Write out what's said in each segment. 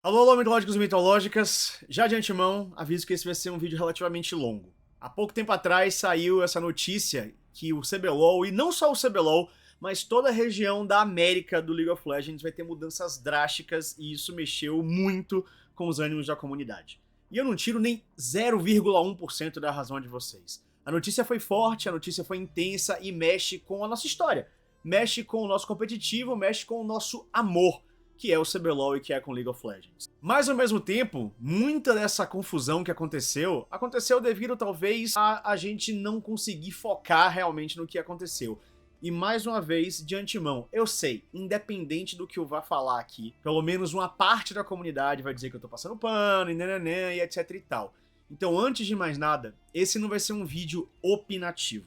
Alô, alô, mitológicos e mitológicas. Já de antemão, aviso que esse vai ser um vídeo relativamente longo. Há pouco tempo atrás saiu essa notícia que o CBLOL, e não só o CBLOL, mas toda a região da América do League of Legends vai ter mudanças drásticas e isso mexeu muito com os ânimos da comunidade. E eu não tiro nem 0,1% da razão de vocês. A notícia foi forte, a notícia foi intensa e mexe com a nossa história. Mexe com o nosso competitivo, mexe com o nosso amor, que é o CBLOL e que é com League of Legends. Mas ao mesmo tempo, muita dessa confusão que aconteceu devido talvez a gente não conseguir focar realmente no que aconteceu. E mais uma vez, de antemão, eu sei, independente do que eu vá falar aqui, pelo menos uma parte da comunidade vai dizer que eu tô passando pano, e etc e tal. Então, antes de mais nada, esse não vai ser um vídeo opinativo.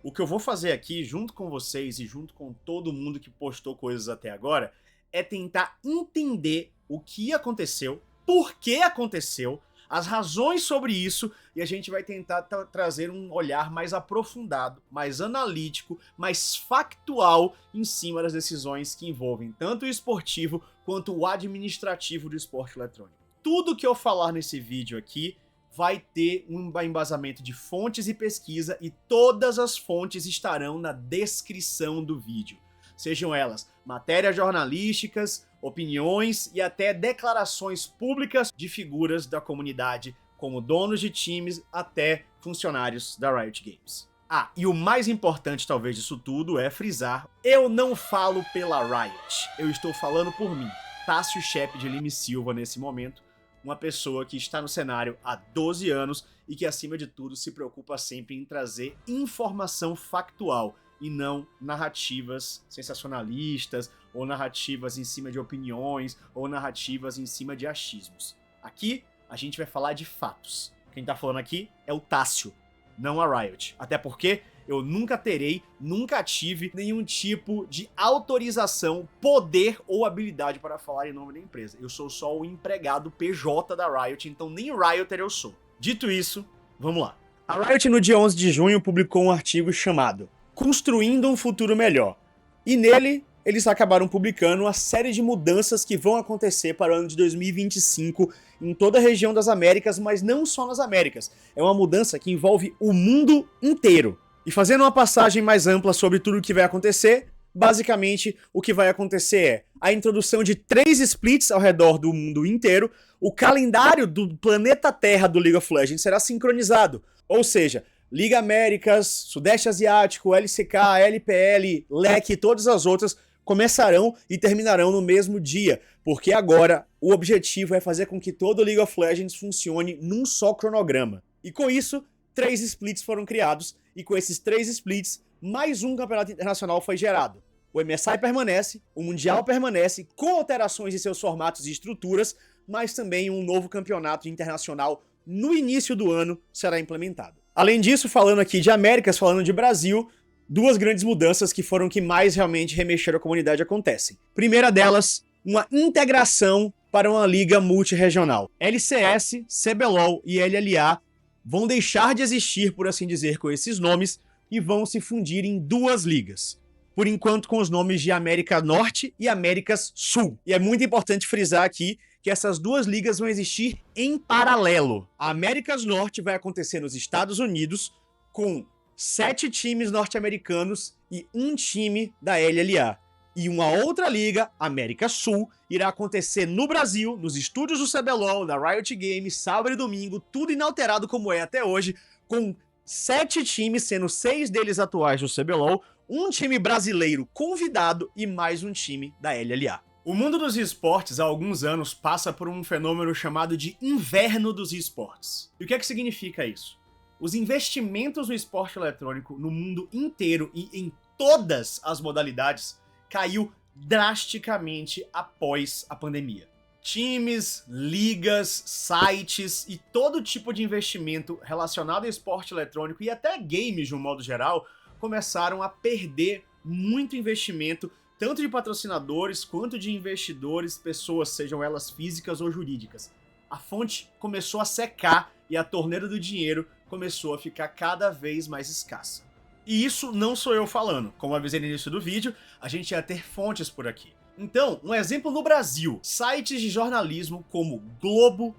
O que eu vou fazer aqui, junto com vocês e junto com todo mundo que postou coisas até agora, é tentar entender o que aconteceu, por que aconteceu, as razões sobre isso, e a gente vai tentar trazer um olhar mais aprofundado, mais analítico, mais factual em cima das decisões que envolvem tanto o esportivo quanto o administrativo do esporte eletrônico. Tudo que eu falar nesse vídeo aqui vai ter um embasamento de fontes e pesquisa, e todas as fontes estarão na descrição do vídeo. Sejam elas matérias jornalísticas, opiniões e até declarações públicas de figuras da comunidade, como donos de times até funcionários da Riot Games. Ah, e o mais importante talvez disso tudo é frisar, eu não falo pela Riot, eu estou falando por mim, Tássio Shep de Lima Silva nesse momento, uma pessoa que está no cenário há 12 anos e que acima de tudo se preocupa sempre em trazer informação factual, e não narrativas sensacionalistas, ou narrativas em cima de opiniões, ou narrativas em cima de achismos. Aqui, a gente vai falar de fatos. Quem tá falando aqui é o Tássio, não a Riot. Até porque eu nunca terei, nunca tive nenhum tipo de autorização, poder ou habilidade para falar em nome da empresa. Eu sou só o empregado PJ da Riot, então nem Rioter eu sou. Dito isso, vamos lá. A Riot no dia 11 de junho publicou um artigo chamado Construindo um Futuro Melhor. E nele, eles acabaram publicando uma série de mudanças que vão acontecer para o ano de 2025 em toda a região das Américas, mas não só nas Américas. É uma mudança que envolve o mundo inteiro. E fazendo uma passagem mais ampla sobre tudo o que vai acontecer, basicamente o que vai acontecer é a introdução de 3 splits ao redor do mundo inteiro, o calendário do planeta Terra do League of Legends será sincronizado, ou seja, Liga Américas, Sudeste Asiático, LCK, LPL, LEC e todas as outras começarão e terminarão no mesmo dia, porque agora o objetivo é fazer com que todo o League of Legends funcione num só cronograma. E com isso, 3 splits foram criados, e com esses 3 splits, mais um campeonato internacional foi gerado. O MSI permanece, o Mundial permanece, com alterações em seus formatos e estruturas, mas também um novo campeonato internacional no início do ano será implementado. Além disso, falando aqui de Américas, falando de Brasil, 2 grandes mudanças que foram que mais realmente remexeram a comunidade acontecem. Primeira delas, uma integração para uma liga multirregional. LCS, CBLOL e LLA vão deixar de existir, por assim dizer, com esses nomes e vão se fundir em 2 ligas. Por enquanto com os nomes de América Norte e Américas Sul. E é muito importante frisar aqui que essas 2 ligas vão existir em paralelo. A Américas Norte vai acontecer nos Estados Unidos, com 7 times norte-americanos e 1 time da LLA. E uma outra liga, América Sul, irá acontecer no Brasil, nos estúdios do CBLOL, da Riot Games, sábado e domingo, tudo inalterado como é até hoje, com 7 times, sendo 6 deles atuais do CBLOL, 1 time brasileiro convidado e mais 1 time da LLA. O mundo dos esportes há alguns anos passa por um fenômeno chamado de inverno dos esportes. E o que é que significa isso? Os investimentos no esporte eletrônico no mundo inteiro e em todas as modalidades caiu drasticamente após a pandemia. Times, ligas, sites e todo tipo de investimento relacionado ao esporte eletrônico e até games de um modo geral começaram a perder muito investimento, tanto de patrocinadores quanto de investidores, pessoas, sejam elas físicas ou jurídicas. A fonte começou a secar e a torneira do dinheiro começou a ficar cada vez mais escassa. E isso não sou eu falando, como avisei no início do vídeo, a gente ia ter fontes por aqui. Então, um exemplo no Brasil, sites de jornalismo como Globo,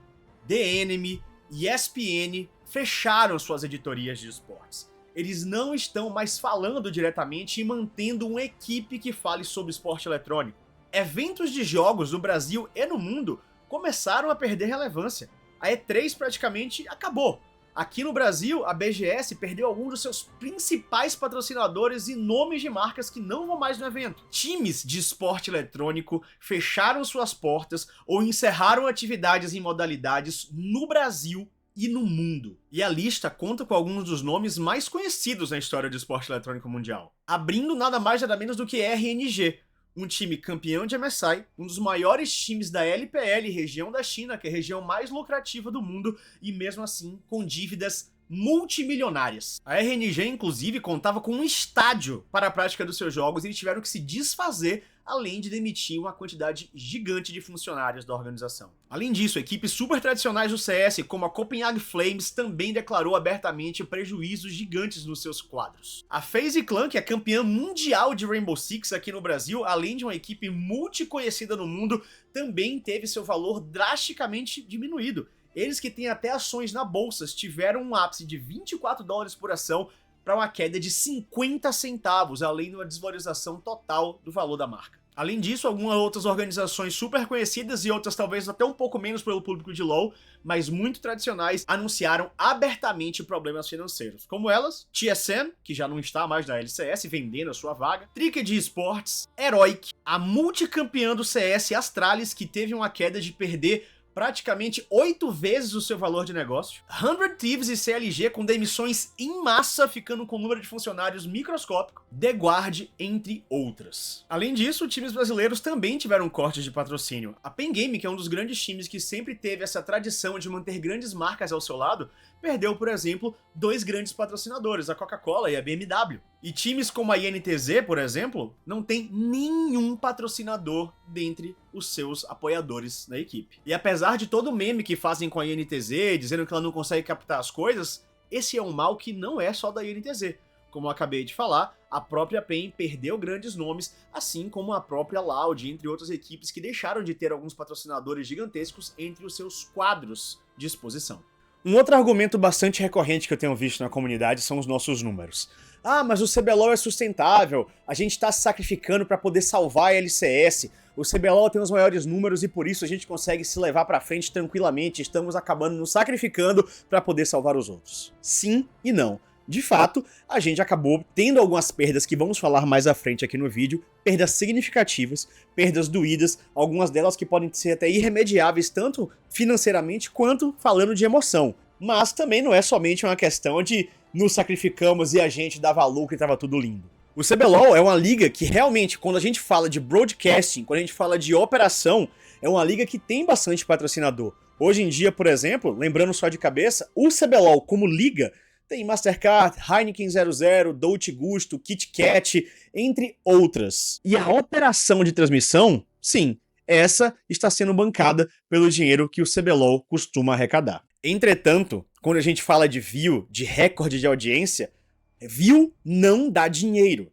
The Enemy e ESPN fecharam suas editorias de esportes. Eles não estão mais falando diretamente e mantendo uma equipe que fale sobre esporte eletrônico. Eventos de jogos no Brasil e no mundo começaram a perder relevância. A E3 praticamente acabou. Aqui no Brasil, a BGS perdeu alguns dos seus principais patrocinadores e nomes de marcas que não vão mais no evento. Times de esporte eletrônico fecharam suas portas ou encerraram atividades em modalidades no Brasil e no mundo. E a lista conta com alguns dos nomes mais conhecidos na história do esporte eletrônico mundial. Abrindo nada mais nada menos do que RNG, um time campeão de MSI, um dos maiores times da LPL, região da China, que é a região mais lucrativa do mundo, e mesmo assim com dívidas multimilionárias. A RNG, inclusive, contava com um estádio para a prática dos seus jogos e eles tiveram que se desfazer, além de demitir uma quantidade gigante de funcionários da organização. Além disso, equipes super tradicionais do CS, como a Copenhagen Flames, também declarou abertamente prejuízos gigantes nos seus quadros. A FaZe Clan, que é campeã mundial de Rainbow Six aqui no Brasil, além de uma equipe multiconhecida no mundo, também teve seu valor drasticamente diminuído. Eles que têm até ações na bolsa tiveram um ápice de $24 por ação para uma queda de 50 centavos, além de uma desvalorização total do valor da marca. Além disso, algumas outras organizações super conhecidas e outras talvez até um pouco menos pelo público de LoL, mas muito tradicionais, anunciaram abertamente problemas financeiros. Como elas, TSM, que já não está mais na LCS, vendendo a sua vaga, Tricked Esports, Heroic, a multicampeã do CS Astralis, que teve uma queda de perder praticamente 8 vezes o seu valor de negócio. 100 Thieves e CLG com demissões em massa, ficando com um número de funcionários microscópico. The Guard, entre outras. Além disso, times brasileiros também tiveram cortes de patrocínio. A Pen Game, que é um dos grandes times que sempre teve essa tradição de manter grandes marcas ao seu lado, perdeu, por exemplo, 2 grandes patrocinadores, a Coca-Cola e a BMW. E times como a INTZ, por exemplo, não tem nenhum patrocinador dentre os seus apoiadores na equipe. E apesar de todo o meme que fazem com a INTZ, dizendo que ela não consegue captar as coisas, esse é um mal que não é só da INTZ. Como eu acabei de falar, a própria PEN perdeu grandes nomes, assim como a própria Loud, entre outras equipes que deixaram de ter alguns patrocinadores gigantescos entre os seus quadros de exposição. Um outro argumento bastante recorrente que eu tenho visto na comunidade são os nossos números. Ah, mas o CBLOL é sustentável, a gente está se sacrificando para poder salvar a LCS, o CBLOL tem os maiores números e por isso a gente consegue se levar para frente tranquilamente, estamos acabando nos sacrificando para poder salvar os outros. Sim e não. De fato, a gente acabou tendo algumas perdas que vamos falar mais à frente aqui no vídeo, perdas significativas, perdas doídas, algumas delas que podem ser até irremediáveis tanto financeiramente quanto falando de emoção. Mas também não é somente uma questão de nos sacrificamos e a gente dava lucro e tava tudo lindo. O CBLOL é uma liga que realmente, quando a gente fala de broadcasting, quando a gente fala de operação, é uma liga que tem bastante patrocinador. Hoje em dia, por exemplo, lembrando só de cabeça, o CBLOL como liga tem Mastercard, Heineken 00, Dolce Gusto, Kit Kat, entre outras. E a operação de transmissão, sim, essa está sendo bancada pelo dinheiro que o CBLOL costuma arrecadar. Entretanto, quando a gente fala de view, de recorde de audiência, view não dá dinheiro.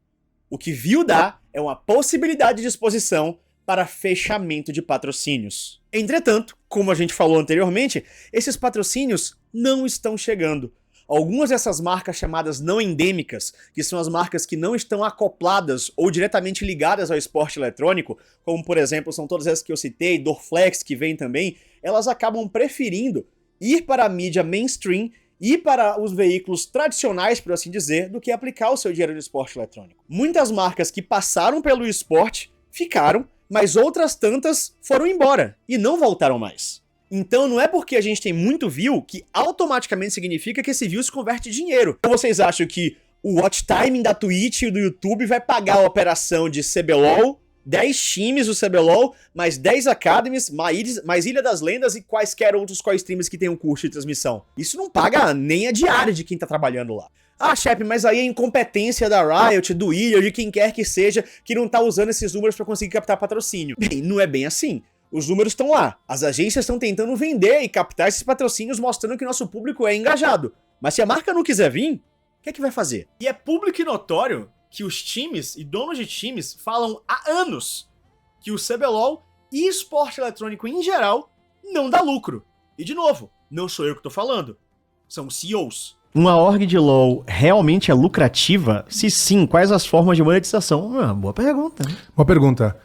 O que view dá é uma possibilidade de exposição para fechamento de patrocínios. Entretanto, como a gente falou anteriormente, esses patrocínios não estão chegando. Algumas dessas marcas chamadas não endêmicas, que são as marcas que não estão acopladas ou diretamente ligadas ao esporte eletrônico, como por exemplo são todas essas que eu citei, Dorflex que vem também, elas acabam preferindo ir para a mídia mainstream e para os veículos tradicionais, por assim dizer, do que aplicar o seu dinheiro no esporte eletrônico. Muitas marcas que passaram pelo esporte ficaram, mas outras tantas foram embora e não voltaram mais. Então não é porque a gente tem muito view que automaticamente significa que esse view se converte em dinheiro. Ou vocês acham que o watch timing da Twitch e do YouTube vai pagar a operação de CBLOL, 10 times do CBLOL, mais 10 academies, mais Ilha das Lendas e quaisquer outros co-streamers que tenham custo de transmissão? Isso não paga nem a diária de quem tá trabalhando lá. Ah, chefe, mas aí é incompetência da Riot, do Ilha, de quem quer que seja, que não tá usando esses números pra conseguir captar patrocínio. Bem, não é bem assim. Os números estão lá. As agências estão tentando vender e captar esses patrocínios mostrando que nosso público é engajado. Mas se a marca não quiser vir, o que é que vai fazer? E é público e notório que os times e donos de times falam há anos que o CBLOL e esporte eletrônico em geral não dá lucro. E de novo, não sou eu que tô falando, são os CEOs. Uma org de LoL realmente é lucrativa? Se sim, quais as formas de monetização? Boa pergunta. Boa pergunta.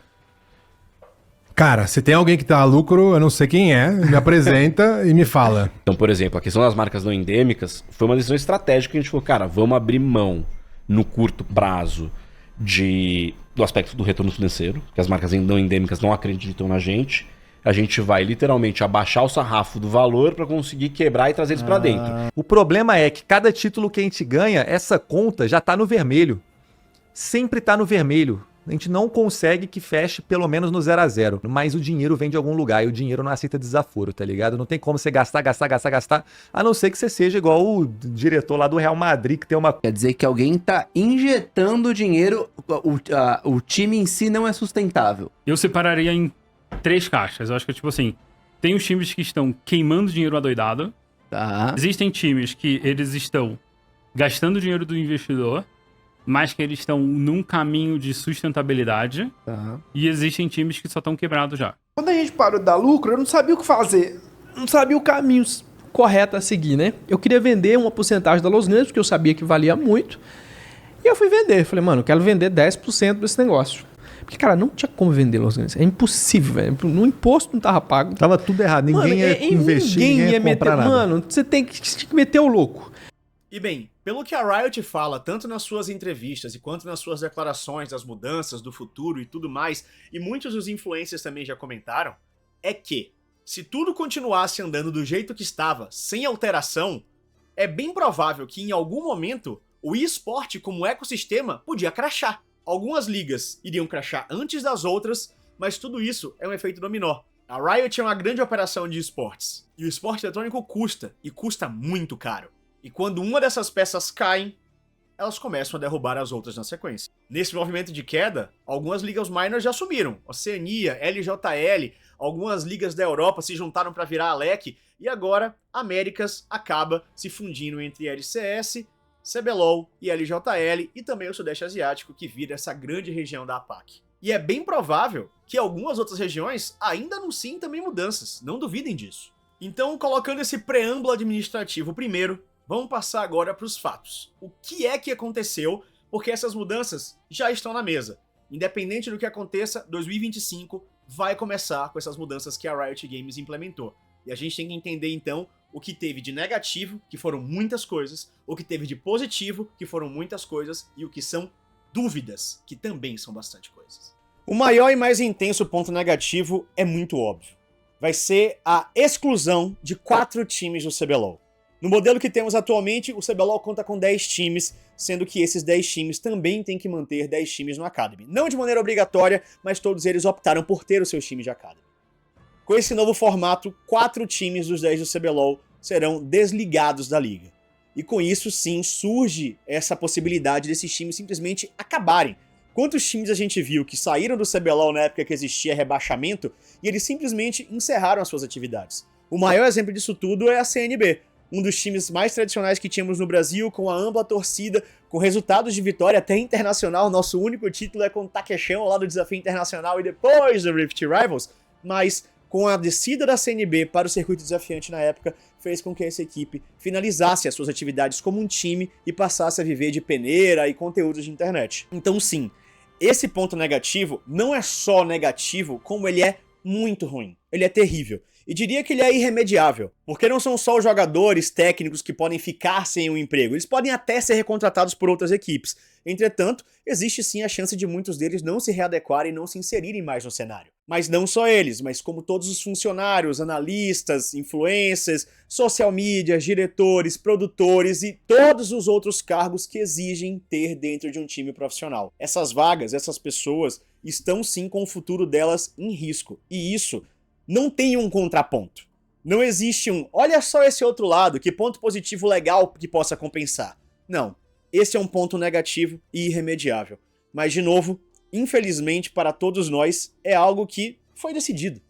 Cara, se tem alguém que dá lucro, eu não sei quem é, me apresenta e me fala. Então, por exemplo, a questão das marcas não endêmicas foi uma decisão estratégica que a gente falou, cara, vamos abrir mão no curto prazo do aspecto do retorno financeiro, que as marcas não endêmicas não acreditam na gente. A gente vai literalmente abaixar o sarrafo do valor para conseguir quebrar e trazer eles para dentro. O problema é que cada título que a gente ganha, essa conta já tá no vermelho. Sempre tá no vermelho. A gente não consegue que feche pelo menos no 0 a 0. Mas o dinheiro vem de algum lugar e o dinheiro não aceita desaforo, tá ligado? Não tem como você gastar, a não ser que você seja igual o diretor lá do Real Madrid, que tem uma... Quer dizer que alguém tá injetando dinheiro, o time em si não é sustentável. Eu separaria em 3 caixas. Eu acho que, tipo assim, tem os times que estão queimando dinheiro adoidado. Tá. Existem times que eles estão gastando dinheiro do investidor, mas que eles estão num caminho de sustentabilidade. Tá. E existem times que só estão quebrados já. Quando a gente parou de dar lucro, eu não sabia o que fazer. Não sabia o caminho correto a seguir, né? Eu queria vender uma porcentagem da Los Grandes, porque eu sabia que valia muito. E eu fui vender. Falei, mano, eu quero vender 10% desse negócio. Porque, cara, não tinha como vender Los Grandes. É impossível, velho. No imposto não tava pago. Tava tudo errado. Ninguém ia investir, ninguém ia comprar nada. Mano, você tem que meter o louco. E bem, pelo que a Riot fala, tanto nas suas entrevistas e quanto nas suas declarações das mudanças, do futuro e tudo mais, e muitos dos influencers também já comentaram, é que, se tudo continuasse andando do jeito que estava, sem alteração, é bem provável que em algum momento o eSport como ecossistema podia crashar. Algumas ligas iriam crashar antes das outras, mas tudo isso é um efeito dominó. A Riot é uma grande operação de esportes, e o esporte eletrônico custa, e custa muito caro. E quando uma dessas peças caem, elas começam a derrubar as outras na sequência. Nesse movimento de queda, algumas ligas minors já sumiram. Oceania, LJL, algumas ligas da Europa se juntaram para virar a LEC, e agora Américas acaba se fundindo entre LCS, CBLOL e LJL, e também o Sudeste Asiático, que vira essa grande região da APAC. E é bem provável que algumas outras regiões ainda anunciem também mudanças, não duvidem disso. Então, colocando esse preâmbulo administrativo primeiro, vamos passar agora para os fatos. O que é que aconteceu? Porque essas mudanças já estão na mesa. Independente do que aconteça, 2025 vai começar com essas mudanças que a Riot Games implementou. E a gente tem que entender, então, o que teve de negativo, que foram muitas coisas, o que teve de positivo, que foram muitas coisas, e o que são dúvidas, que também são bastante coisas. O maior e mais intenso ponto negativo é muito óbvio. Vai ser a exclusão de 4 times do CBLOL. No modelo que temos atualmente, o CBLOL conta com 10 times, sendo que esses 10 times também têm que manter 10 times no Academy. Não de maneira obrigatória, mas todos eles optaram por ter os seus times de Academy. Com esse novo formato, 4 times dos 10 do CBLOL serão desligados da liga. E com isso, sim, surge essa possibilidade desses times simplesmente acabarem. Quantos times a gente viu que saíram do CBLOL na época que existia rebaixamento e eles simplesmente encerraram as suas atividades? O maior exemplo disso tudo é a CNB, um dos times mais tradicionais que tínhamos no Brasil, com a ampla torcida, com resultados de vitória até internacional. Nosso único título é com o Takeshão lá do Desafio Internacional e depois do Rift Rivals, mas com a descida da CNB para o circuito desafiante na época, fez com que essa equipe finalizasse as suas atividades como um time e passasse a viver de peneira e conteúdos de internet. Então sim, esse ponto negativo não é só negativo, como ele é muito ruim. Ele é terrível. E diria que ele é irremediável, porque não são só os jogadores técnicos que podem ficar sem um emprego, eles podem até ser recontratados por outras equipes. Entretanto, existe sim a chance de muitos deles não se readequarem e não se inserirem mais no cenário. Mas não só eles, mas como todos os funcionários, analistas, influencers, social media, diretores, produtores e todos os outros cargos que exigem ter dentro de um time profissional. Essas vagas, essas pessoas, estão sim com o futuro delas em risco. E isso não tem um contraponto. Não existe olha só esse outro lado, que ponto positivo legal que possa compensar. Não. Esse é um ponto negativo e irremediável. Mas, de novo, infelizmente para todos nós, é algo que foi decidido.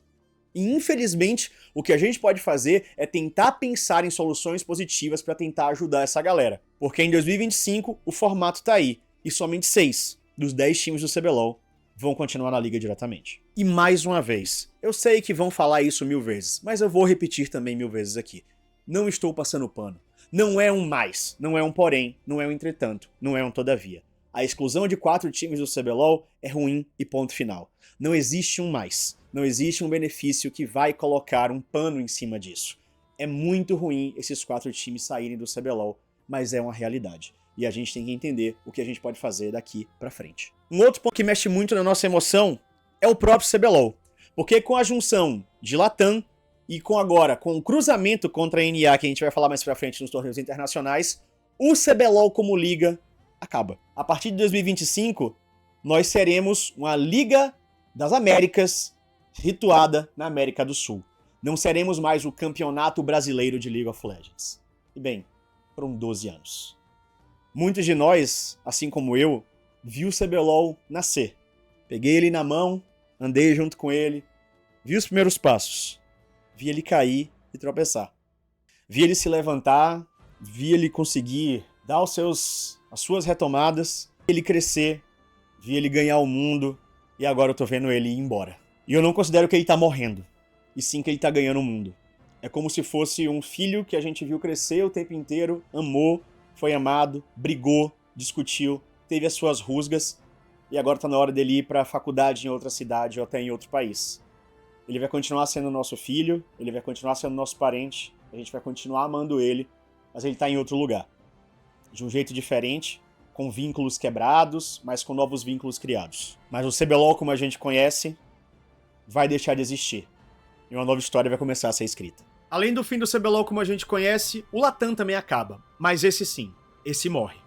E, infelizmente, o que a gente pode fazer é tentar pensar em soluções positivas para tentar ajudar essa galera. Porque em 2025, o formato tá aí. E somente 6 dos 10 times do CBLOL vão continuar na liga diretamente. E mais uma vez, eu sei que vão falar isso 1000 vezes, mas eu vou repetir também 1000 vezes aqui. Não estou passando pano. Não é um mais, não é um porém, não é um entretanto, não é um todavia. A exclusão de 4 times do CBLOL é ruim e ponto final. Não existe um mais, não existe um benefício que vai colocar um pano em cima disso. É muito ruim esses 4 times saírem do CBLOL, mas é uma realidade. E a gente tem que entender o que a gente pode fazer daqui pra frente. Um outro ponto que mexe muito na nossa emoção é o próprio CBLOL. Porque com a junção de Latam e com o cruzamento contra a NA, que a gente vai falar mais pra frente nos torneios internacionais, o CBLOL como liga acaba. A partir de 2025, nós seremos uma Liga das Américas situada na América do Sul. Não seremos mais o Campeonato Brasileiro de League of Legends. E bem, foram 12 anos. Muitos de nós, assim como eu, viu o CBLOL nascer. Peguei ele na mão, andei junto com ele, vi os primeiros passos, vi ele cair e tropeçar. Vi ele se levantar, vi ele conseguir dar as suas retomadas, ele crescer, vi ele ganhar o mundo e agora eu tô vendo ele ir embora. E eu não considero que ele tá morrendo, e sim que ele tá ganhando o mundo. É como se fosse um filho que a gente viu crescer o tempo inteiro, amou, foi amado, brigou, discutiu, teve as suas rusgas e agora tá na hora dele ir pra faculdade em outra cidade ou até em outro país. Ele vai continuar sendo nosso filho, ele vai continuar sendo nosso parente, a gente vai continuar amando ele, mas ele tá em outro lugar. De um jeito diferente, com vínculos quebrados, mas com novos vínculos criados. Mas o CBLOL, como a gente conhece, vai deixar de existir. E uma nova história vai começar a ser escrita. Além do fim do CBLOL como a gente conhece, o Latam também acaba. Mas esse sim, esse morre.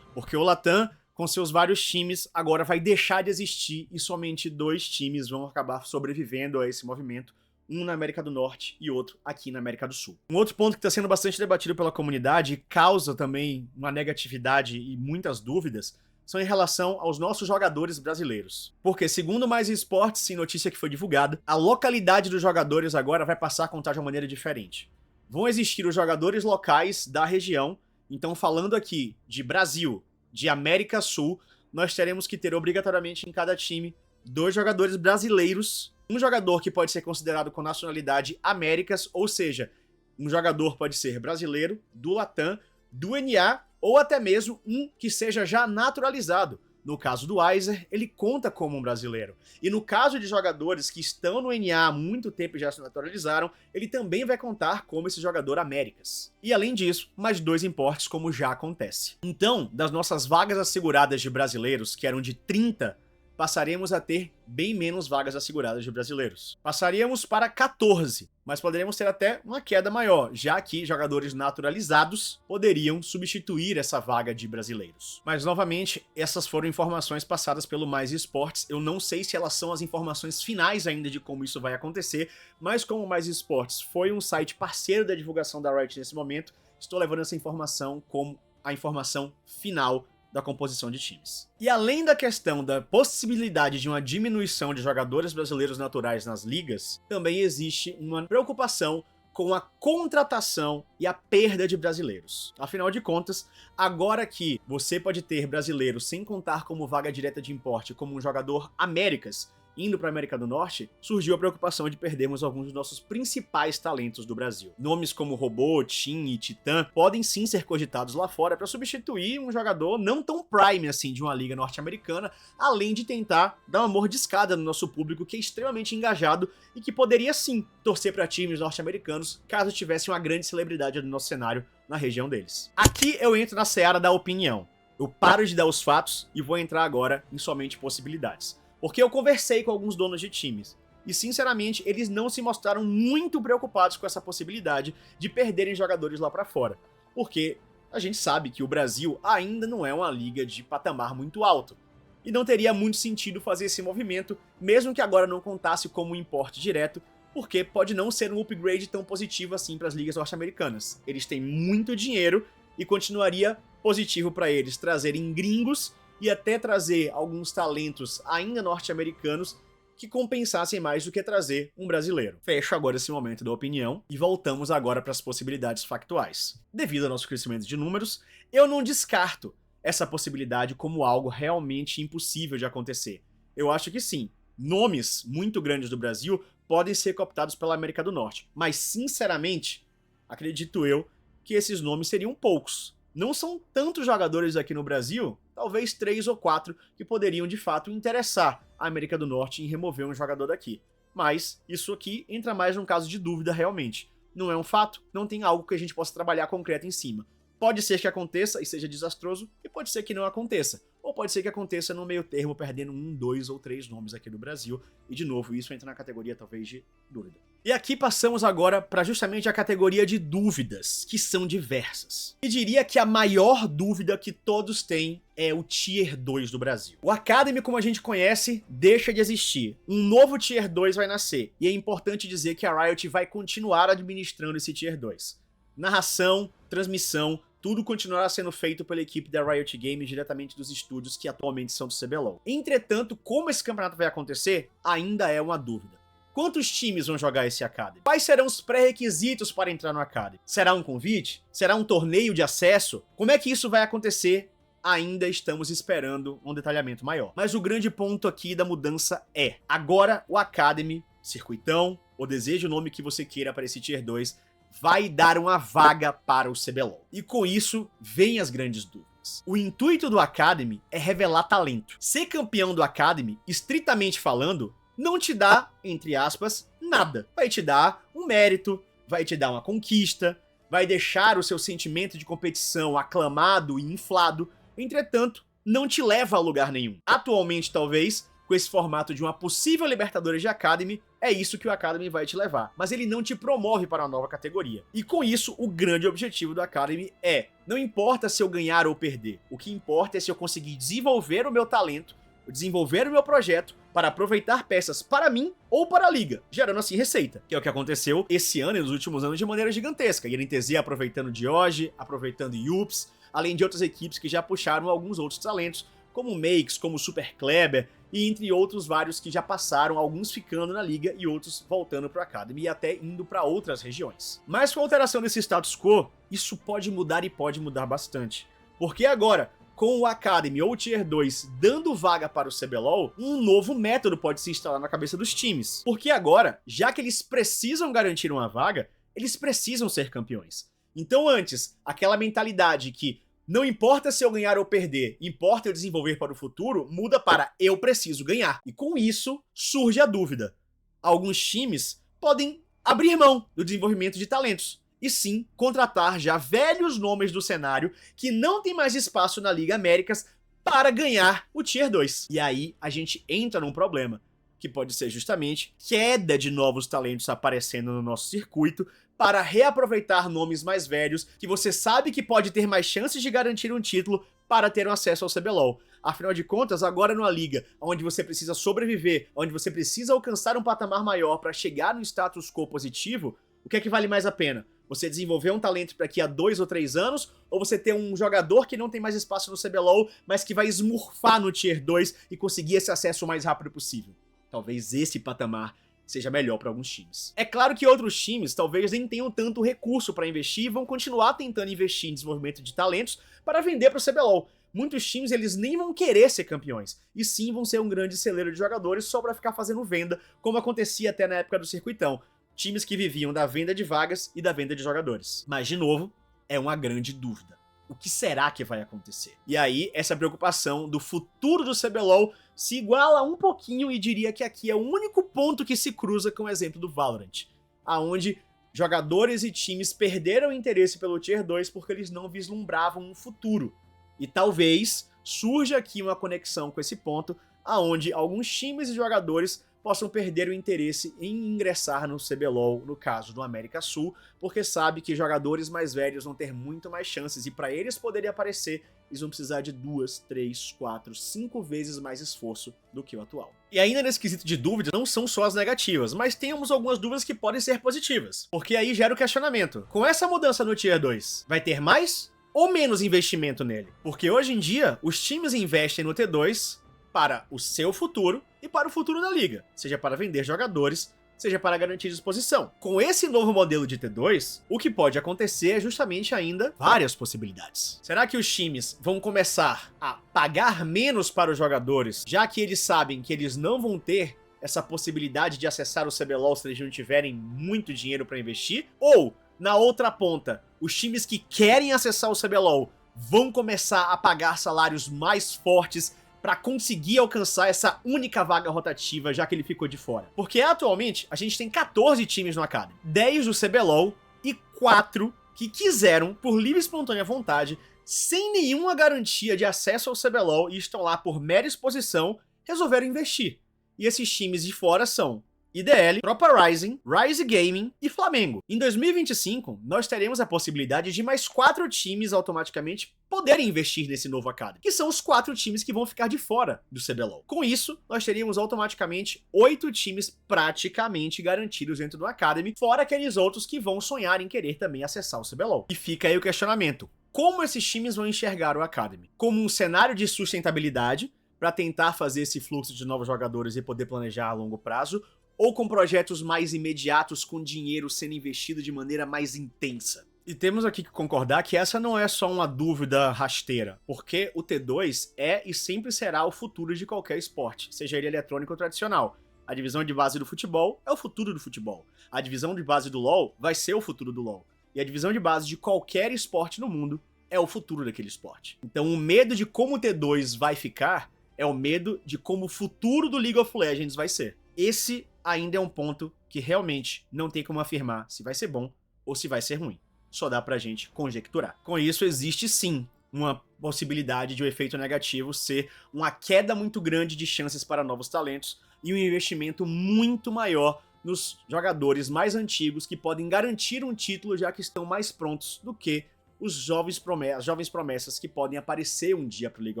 Porque o Latam, com seus vários times, agora vai deixar de existir e somente 2 times vão acabar sobrevivendo a esse movimento. Um na América do Norte e outro aqui na América do Sul. Um outro ponto que está sendo bastante debatido pela comunidade e causa também uma negatividade e muitas dúvidas são em relação aos nossos jogadores brasileiros. Porque, segundo Mais Esportes, em notícia que foi divulgada, a localidade dos jogadores agora vai passar a contar de uma maneira diferente. Vão existir os jogadores locais da região, então falando aqui de Brasil, de América Sul, nós teremos que ter obrigatoriamente em cada time 2 jogadores brasileiros, um jogador que pode ser considerado com nacionalidade Américas, ou seja, um jogador pode ser brasileiro, do Latam, do NA, ou até mesmo um que seja já naturalizado. No caso do Weiser, ele conta como um brasileiro. E no caso de jogadores que estão no NA há muito tempo e já se naturalizaram, ele também vai contar como esse jogador Américas. E além disso, mais 2 importes como já acontece. Então, das nossas vagas asseguradas de brasileiros, que eram de 30, passaremos a ter bem menos vagas asseguradas de brasileiros. Passaríamos para 14, mas poderíamos ter até uma queda maior, já que jogadores naturalizados poderiam substituir essa vaga de brasileiros. Mas, novamente, essas foram informações passadas pelo Mais Esportes. Eu não sei se elas são as informações finais ainda de como isso vai acontecer, mas como o Mais Esportes foi um site parceiro da divulgação da Riot nesse momento, estou levando essa informação como a informação final da composição de times. E além da questão da possibilidade de uma diminuição de jogadores brasileiros naturais nas ligas, também existe uma preocupação com a contratação e a perda de brasileiros. Afinal de contas, agora que você pode ter brasileiros sem contar como vaga direta de importe como um jogador Américas, indo para a América do Norte, surgiu a preocupação de perdermos alguns dos nossos principais talentos do Brasil. Nomes como Robô, Tim e Titã podem sim ser cogitados lá fora para substituir um jogador não tão prime assim de uma liga norte-americana, além de tentar dar uma mordiscada no nosso público que é extremamente engajado e que poderia sim torcer para times norte-americanos caso tivesse uma grande celebridade no nosso cenário na região deles. Aqui eu entro na seara da opinião. Eu paro de dar os fatos e vou entrar agora em somente possibilidades. Porque eu conversei com alguns donos de times, e sinceramente eles não se mostraram muito preocupados com essa possibilidade de perderem jogadores lá pra fora. Porque a gente sabe que o Brasil ainda não é uma liga de patamar muito alto, e não teria muito sentido fazer esse movimento, mesmo que agora não contasse como um importe direto, porque pode não ser um upgrade tão positivo assim para as ligas norte-americanas. Eles têm muito dinheiro e continuaria positivo para eles trazerem gringos e até trazer alguns talentos ainda norte-americanos que compensassem mais do que trazer um brasileiro. Fecho agora esse momento da opinião e voltamos agora para as possibilidades factuais. Devido ao nosso crescimento de números, eu não descarto essa possibilidade como algo realmente impossível de acontecer. Eu acho que sim. Nomes muito grandes do Brasil podem ser cooptados pela América do Norte. Mas, sinceramente, acredito eu que esses nomes seriam poucos. Não são tantos jogadores aqui no Brasil, talvez 3 ou 4, que poderiam de fato interessar a América do Norte em remover um jogador daqui. Mas isso aqui entra mais num caso de dúvida realmente. Não é um fato, não tem algo que a gente possa trabalhar concreto em cima. Pode ser que aconteça e seja desastroso, e pode ser que não aconteça. Ou pode ser que aconteça no meio termo, perdendo 1, 2 ou 3 nomes aqui no Brasil. E de novo, isso entra na categoria talvez de dúvida. E aqui passamos agora para justamente a categoria de dúvidas, que são diversas. E diria que a maior dúvida que todos têm é o Tier 2 do Brasil. O Academy, como a gente conhece, deixa de existir. Um novo Tier 2 vai nascer. E é importante dizer que a Riot vai continuar administrando esse Tier 2. Narração, transmissão, tudo continuará sendo feito pela equipe da Riot Games diretamente dos estúdios que atualmente são do CBLOL. Entretanto, como esse campeonato vai acontecer, ainda é uma dúvida. Quantos times vão jogar esse Academy? Quais serão os pré-requisitos para entrar no Academy? Será um convite? Será um torneio de acesso? Como é que isso vai acontecer? Ainda estamos esperando um detalhamento maior. Mas o grande ponto aqui da mudança é, agora o Academy, circuitão, ou deseja o nome que você queira para esse Tier 2, vai dar uma vaga para o CBLOL. E com isso, vem as grandes dúvidas. O intuito do Academy é revelar talento. Ser campeão do Academy, estritamente falando, não te dá, entre aspas, nada. Vai te dar um mérito, vai te dar uma conquista, vai deixar o seu sentimento de competição aclamado e inflado, entretanto, não te leva a lugar nenhum. Atualmente, talvez, com esse formato de uma possível Libertadores de Academy, é isso que o Academy vai te levar. Mas ele não te promove para uma nova categoria. E com isso, o grande objetivo do Academy é, não importa se eu ganhar ou perder, o que importa é se eu conseguir desenvolver o meu talento, desenvolver o meu projeto para aproveitar peças para mim ou para a liga, gerando assim receita, que é o que aconteceu esse ano e nos últimos anos de maneira gigantesca. INTZ aproveitando Dioge, aproveitando Yups, além de outras equipes que já puxaram alguns outros talentos, como Makes, como Super Kleber, e entre outros vários que já passaram, alguns ficando na liga e outros voltando para a Academy e até indo para outras regiões. Mas com a alteração desse status quo, isso pode mudar e pode mudar bastante. Porque agora, com o Academy ou o Tier 2 dando vaga para o CBLOL, um novo método pode se instalar na cabeça dos times. Porque agora, já que eles precisam garantir uma vaga, eles precisam ser campeões. Então antes, aquela mentalidade que não importa se eu ganhar ou perder, importa eu desenvolver para o futuro, muda para eu preciso ganhar. E com isso, surge a dúvida. Alguns times podem abrir mão do desenvolvimento de talentos, e sim contratar já velhos nomes do cenário que não tem mais espaço na Liga Américas para ganhar o Tier 2. E aí a gente entra num problema, que pode ser justamente queda de novos talentos aparecendo no nosso circuito para reaproveitar nomes mais velhos que você sabe que pode ter mais chances de garantir um título para ter um acesso ao CBLOL. Afinal de contas, agora numa liga onde você precisa sobreviver, onde você precisa alcançar um patamar maior para chegar no status quo positivo, o que é que vale mais a pena? Você desenvolver um talento daqui a 2 ou 3 anos, ou você ter um jogador que não tem mais espaço no CBLOL, mas que vai esmurfar no Tier 2 e conseguir esse acesso o mais rápido possível? Talvez esse patamar seja melhor para alguns times. É claro que outros times talvez nem tenham tanto recurso para investir e vão continuar tentando investir em desenvolvimento de talentos para vender para o CBLOL. Muitos times eles nem vão querer ser campeões, e sim vão ser um grande celeiro de jogadores só para ficar fazendo venda, como acontecia até na época do circuitão. Times que viviam da venda de vagas e da venda de jogadores. Mas, de novo, é uma grande dúvida. O que será que vai acontecer? E aí, essa preocupação do futuro do CBLOL se iguala um pouquinho e diria que aqui é o único ponto que se cruza com o exemplo do Valorant, aonde jogadores e times perderam o interesse pelo Tier 2 porque eles não vislumbravam um futuro. E talvez surja aqui uma conexão com esse ponto, aonde alguns times e jogadores possam perder o interesse em ingressar no CBLOL, no caso do América Sul, porque sabe que jogadores mais velhos vão ter muito mais chances e para eles poderem aparecer, eles vão precisar de 2, 3, 4, 5 vezes mais esforço do que o atual. E ainda nesse quesito de dúvidas, não são só as negativas, mas temos algumas dúvidas que podem ser positivas, porque aí gera o questionamento. Com essa mudança no Tier 2, vai ter mais ou menos investimento nele? Porque hoje em dia, os times investem no T2 para o seu futuro e para o futuro da liga, seja para vender jogadores seja para garantir disposição. Com esse novo modelo de T2, o que pode acontecer é justamente ainda várias possibilidades. Será que os times vão começar a pagar menos para os jogadores, já que eles sabem que eles não vão ter essa possibilidade de acessar o CBLOL se eles não tiverem muito dinheiro para investir? Ou, na outra ponta, os times que querem acessar o CBLOL vão começar a pagar salários mais fortes para conseguir alcançar essa única vaga rotativa, já que ele ficou de fora? Porque atualmente a gente tem 14 times no Academy, 10 do CBLOL e 4 que quiseram, por livre e espontânea vontade, sem nenhuma garantia de acesso ao CBLOL e estão lá por mera exposição, resolveram investir. E esses times de fora são IDL, Tropa Rising, Rise Gaming e Flamengo. Em 2025, nós teremos a possibilidade de mais 4 times automaticamente poderem investir nesse novo Academy, que são os 4 times que vão ficar de fora do CBLOL. Com isso, nós teríamos automaticamente 8 times praticamente garantidos dentro do Academy, fora aqueles outros que vão sonhar em querer também acessar o CBLOL. E fica aí o questionamento: como esses times vão enxergar o Academy? Como um cenário de sustentabilidade, para tentar fazer esse fluxo de novos jogadores e poder planejar a longo prazo, ou com projetos mais imediatos, com dinheiro sendo investido de maneira mais intensa? E temos aqui que concordar que essa não é só uma dúvida rasteira, porque o T2 é e sempre será o futuro de qualquer esporte, seja ele eletrônico ou tradicional. A divisão de base do futebol é o futuro do futebol. A divisão de base do LoL vai ser o futuro do LoL. E a divisão de base de qualquer esporte no mundo é o futuro daquele esporte. Então o medo de como o T2 vai ficar é o medo de como o futuro do League of Legends vai ser. Esse ainda é um ponto que realmente não tem como afirmar se vai ser bom ou se vai ser ruim. Só dá pra gente conjecturar. Com isso, existe sim uma possibilidade de um efeito negativo ser uma queda muito grande de chances para novos talentos e um investimento muito maior nos jogadores mais antigos que podem garantir um título já que estão mais prontos do que os jovens promessas que podem aparecer um dia pro League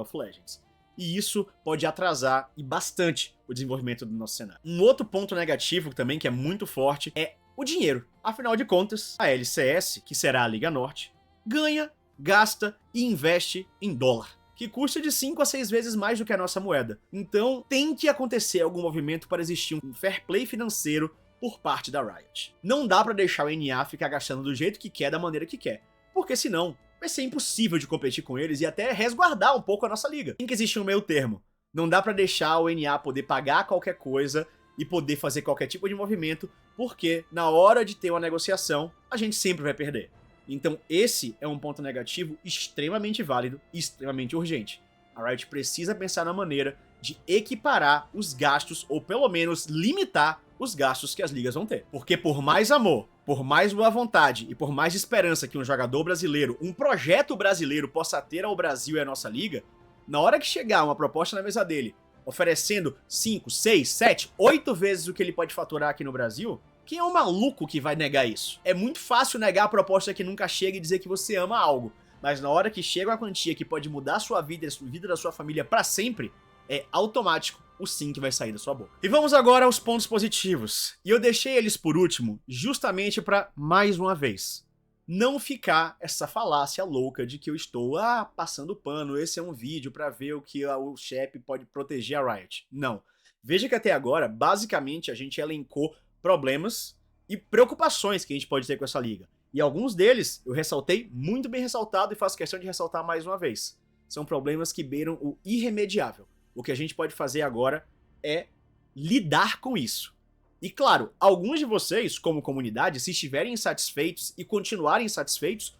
of Legends. E isso pode atrasar e bastante o desenvolvimento do nosso cenário. Um outro ponto negativo também, que é muito forte, é o dinheiro. Afinal de contas, a LCS, que será a Liga Norte, ganha, gasta e investe em dólar, que custa de 5 a 6 vezes mais do que a nossa moeda. Então tem que acontecer algum movimento para existir um fair play financeiro por parte da Riot. Não dá para deixar o NA ficar gastando do jeito que quer, da maneira que quer, porque senão vai ser impossível de competir com eles e até resguardar um pouco a nossa liga. Tem que existir um meio termo. Não dá pra deixar o NA poder pagar qualquer coisa e poder fazer qualquer tipo de movimento, porque na hora de ter uma negociação, a gente sempre vai perder. Então esse é um ponto negativo extremamente válido e extremamente urgente. A Riot precisa pensar na maneira de equiparar os gastos, ou pelo menos limitar os gastos que as ligas vão ter. Porque por mais amor, por mais boa vontade e por mais esperança que um jogador brasileiro, um projeto brasileiro possa ter ao Brasil e à nossa liga, na hora que chegar uma proposta na mesa dele, oferecendo 5, 6, 7, 8 vezes o que ele pode faturar aqui no Brasil, quem é o maluco que vai negar isso? É muito fácil negar a proposta que nunca chega e dizer que você ama algo, mas na hora que chega uma quantia que pode mudar a sua vida e a vida da sua família pra sempre, é automático o sim que vai sair da sua boca. E vamos agora aos pontos positivos. E eu deixei eles por último justamente para, mais uma vez, não ficar essa falácia louca de que eu estou passando pano, esse é um vídeo para ver o que o Shep pode proteger a Riot. Não. Veja que até agora, basicamente, a gente elencou problemas e preocupações que a gente pode ter com essa liga. E alguns deles eu ressaltei, muito bem ressaltado, e faço questão de ressaltar mais uma vez. São problemas que beiram o irremediável. O que a gente pode fazer agora é lidar com isso. E claro, alguns de vocês, como comunidade, se estiverem insatisfeitos e continuarem insatisfeitos,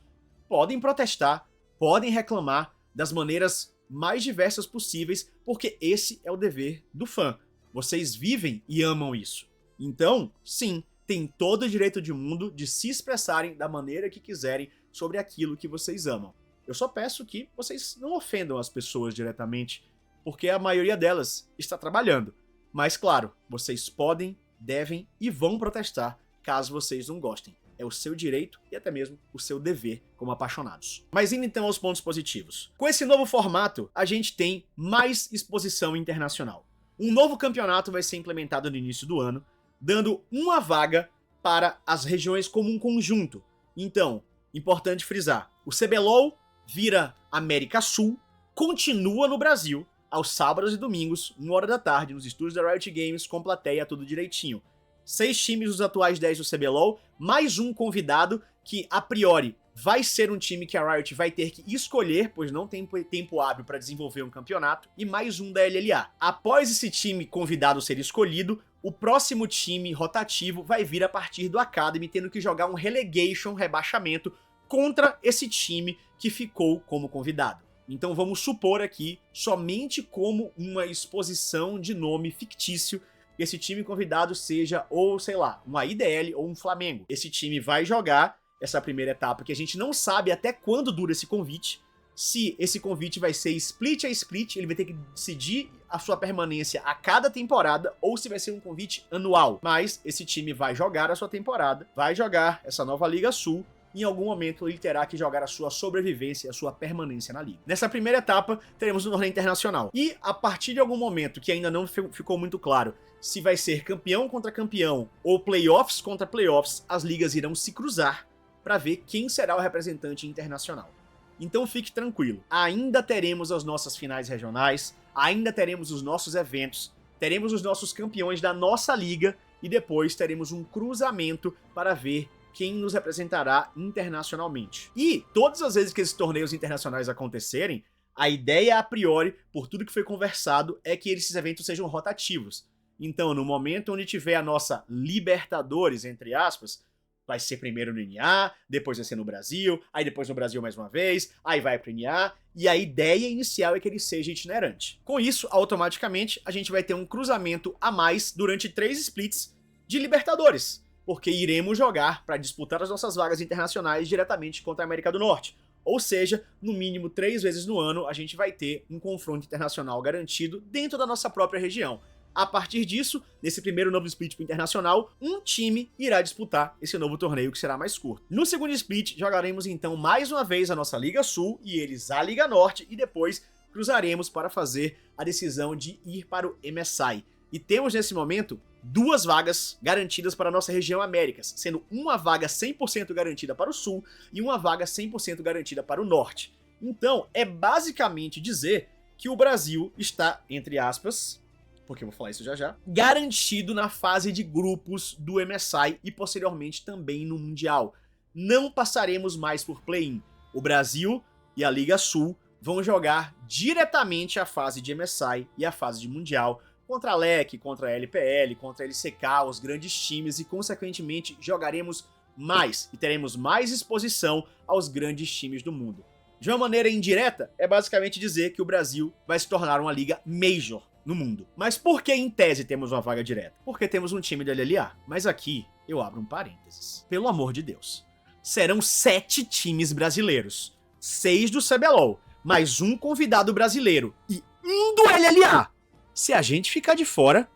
podem protestar, podem reclamar das maneiras mais diversas possíveis, porque esse é o dever do fã. Vocês vivem e amam isso. Então, sim, tem todo o direito do mundo de se expressarem da maneira que quiserem sobre aquilo que vocês amam. Eu só peço que vocês não ofendam as pessoas diretamente, porque a maioria delas está trabalhando. Mas claro, vocês podem, devem e vão protestar caso vocês não gostem. É o seu direito e até mesmo o seu dever como apaixonados. Mas indo então aos pontos positivos. Com esse novo formato, a gente tem mais exposição internacional. Um novo campeonato vai ser implementado no início do ano, dando uma vaga para as regiões como um conjunto. Então, importante frisar, o CBLOL vira América Sul, continua no Brasil, aos sábados e domingos, 1h da tarde, nos estúdios da Riot Games, com plateia, tudo direitinho. 6 times dos atuais 10 do CBLOL, mais um convidado que, a priori, vai ser um time que a Riot vai ter que escolher, pois não tem tempo hábil para desenvolver um campeonato, e mais um da LLA. Após esse time convidado ser escolhido, o próximo time rotativo vai vir a partir do Academy, tendo que jogar um relegation, rebaixamento, contra esse time que ficou como convidado. Então vamos supor aqui, somente como uma exposição de nome fictício, que esse time convidado seja, ou sei lá, uma IDL ou um Flamengo. Esse time vai jogar essa primeira etapa, que a gente não sabe até quando dura esse convite. Se esse convite vai ser split a split, ele vai ter que decidir a sua permanência a cada temporada, ou se vai ser um convite anual. Mas esse time vai jogar a sua temporada, vai jogar essa nova Liga Sul, em algum momento ele terá que jogar a sua sobrevivência, a sua permanência na liga. Nessa primeira etapa, teremos o torneio internacional. E a partir de algum momento, que ainda não ficou muito claro, se vai ser campeão contra campeão ou playoffs contra playoffs, as ligas irão se cruzar para ver quem será o representante internacional. Então fique tranquilo, ainda teremos as nossas finais regionais, ainda teremos os nossos eventos, teremos os nossos campeões da nossa liga e depois teremos um cruzamento para ver quem nos representará internacionalmente. E todas as vezes que esses torneios internacionais acontecerem, a ideia a priori, por tudo que foi conversado, é que esses eventos sejam rotativos. Então, no momento onde tiver a nossa Libertadores, entre aspas, vai ser primeiro no NA, depois vai ser no Brasil, aí depois no Brasil mais uma vez, aí vai pro NA, e a ideia inicial é que ele seja itinerante. Com isso, automaticamente, a gente vai ter um cruzamento a mais durante 3 splits de Libertadores, porque iremos jogar para disputar as nossas vagas internacionais diretamente contra a América do Norte. Ou seja, no mínimo 3 vezes no ano, a gente vai ter um confronto internacional garantido dentro da nossa própria região. A partir disso, nesse primeiro novo split pro internacional, um time irá disputar esse novo torneio que será mais curto. No segundo split, jogaremos então mais uma vez a nossa Liga Sul e eles a Liga Norte e depois cruzaremos para fazer a decisão de ir para o MSI. E temos nesse momento 2 vagas garantidas para a nossa região Américas, sendo uma vaga 100% garantida para o Sul e uma vaga 100% garantida para o Norte. Então, é basicamente dizer que o Brasil está, entre aspas, porque eu vou falar isso já já, garantido na fase de grupos do MSI e posteriormente também no Mundial. Não passaremos mais por play-in. O Brasil e a Liga Sul vão jogar diretamente a fase de MSI e a fase de Mundial contra a LEC, contra a LPL, contra a LCK, os grandes times e consequentemente jogaremos mais e teremos mais exposição aos grandes times do mundo. De uma maneira indireta, é basicamente dizer que o Brasil vai se tornar uma liga major no mundo. Mas por que em tese temos uma vaga direta? Porque temos um time da LLA. Mas aqui eu abro um parênteses. Pelo amor de Deus. Serão 7 times brasileiros. 6 do CBLOL, mais um convidado brasileiro e um do LLA. Se a gente ficar de fora,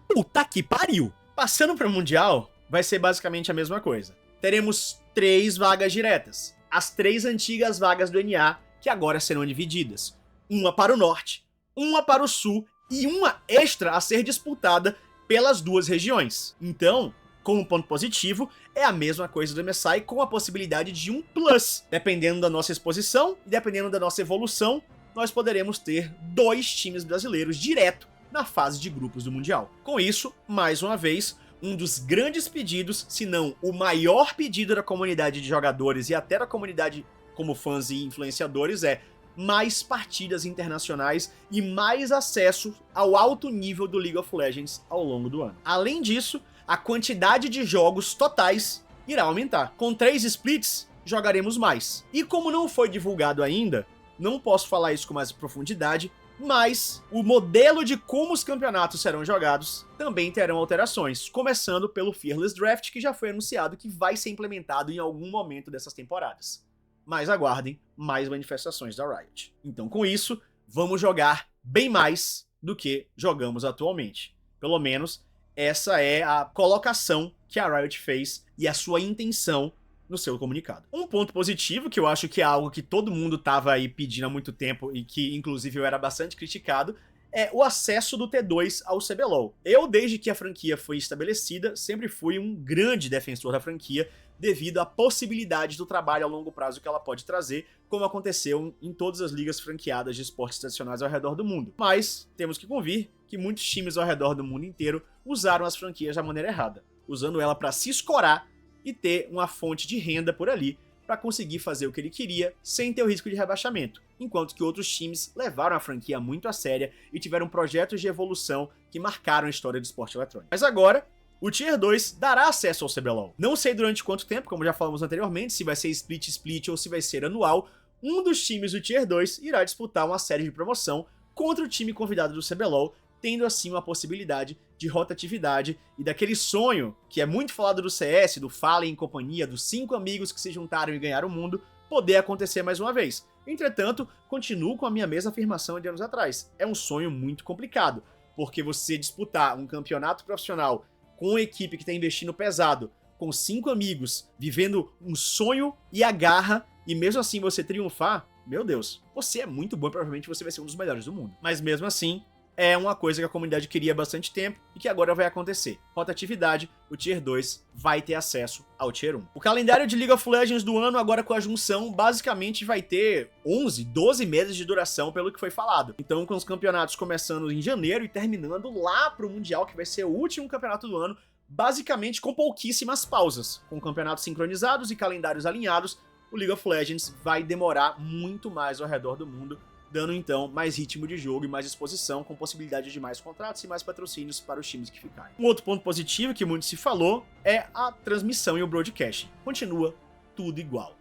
puta que pariu. Passando para o Mundial, vai ser basicamente a mesma coisa. Teremos 3 vagas diretas. As 3 antigas vagas do NA, que agora serão divididas. Uma para o Norte, uma para o Sul e uma extra a ser disputada pelas 2 regiões. Então, como ponto positivo, é a mesma coisa do MSI com a possibilidade de um plus. Dependendo da nossa exposição e dependendo da nossa evolução, nós poderemos ter 2 times brasileiros direto na fase de grupos do Mundial. Com isso, mais uma vez, um dos grandes pedidos, se não o maior pedido da comunidade de jogadores e até da comunidade como fãs e influenciadores é mais partidas internacionais e mais acesso ao alto nível do League of Legends ao longo do ano. Além disso, a quantidade de jogos totais irá aumentar. Com 3 splits, jogaremos mais. E como não foi divulgado ainda, não posso falar isso com mais profundidade, mas o modelo de como os campeonatos serão jogados também terão alterações, começando pelo Fearless Draft, que já foi anunciado que vai ser implementado em algum momento dessas temporadas. Mas aguardem mais manifestações da Riot. Então, com isso, vamos jogar bem mais do que jogamos atualmente. Pelo menos, essa é a colocação que a Riot fez e a sua intenção no seu comunicado. Um ponto positivo, que eu acho que é algo que todo mundo estava aí pedindo há muito tempo e que, inclusive, eu era bastante criticado, é o acesso do T2 ao CBLOL. Eu, desde que a franquia foi estabelecida, sempre fui um grande defensor da franquia, devido à possibilidade do trabalho a longo prazo que ela pode trazer, como aconteceu em todas as ligas franqueadas de esportes tradicionais ao redor do mundo. Mas temos que convir que muitos times ao redor do mundo inteiro usaram as franquias da maneira errada, usando ela para se escorar e ter uma fonte de renda por ali para conseguir fazer o que ele queria sem ter o risco de rebaixamento, enquanto que outros times levaram a franquia muito a séria e tiveram projetos de evolução que marcaram a história do esporte eletrônico. Mas agora, o Tier 2 dará acesso ao CBLOL. Não sei durante quanto tempo, como já falamos anteriormente, se vai ser split ou se vai ser anual. Um dos times do Tier 2 irá disputar uma série de promoção contra o time convidado do CBLOL, tendo assim uma possibilidade de rotatividade e daquele sonho que é muito falado do CS, do Fallen e companhia, dos 5 amigos que se juntaram e ganharam o mundo, poder acontecer mais uma vez. Entretanto, continuo com a minha mesma afirmação de anos atrás. É um sonho muito complicado, porque você disputar um campeonato profissional com uma equipe que está investindo pesado, com 5 amigos, vivendo um sonho e a garra, e mesmo assim você triunfar, meu Deus, você é muito bom e provavelmente você vai ser um dos melhores do mundo. Mas mesmo assim, é uma coisa que a comunidade queria há bastante tempo e que agora vai acontecer. Rotatividade, o Tier 2 vai ter acesso ao Tier 1. O calendário de League of Legends do ano, agora com a junção, basicamente vai ter 11, 12 meses de duração, pelo que foi falado. Então, com os campeonatos começando em janeiro e terminando lá pro Mundial, que vai ser o último campeonato do ano, basicamente com pouquíssimas pausas. Com campeonatos sincronizados e calendários alinhados, o League of Legends vai demorar muito mais ao redor do mundo, dando então mais ritmo de jogo e mais exposição, com possibilidade de mais contratos e mais patrocínios para os times que ficarem. Um outro ponto positivo que muito se falou é a transmissão e o broadcast. Continua tudo igual.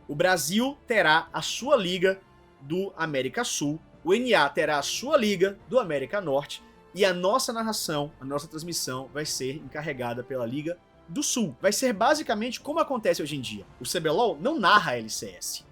O Brasil terá a sua liga do América Sul, o NA terá a sua liga do América Norte e a nossa narração, a nossa transmissão vai ser encarregada pela Liga do Sul. Vai ser basicamente como acontece hoje em dia. O CBLOL não narra a LCS.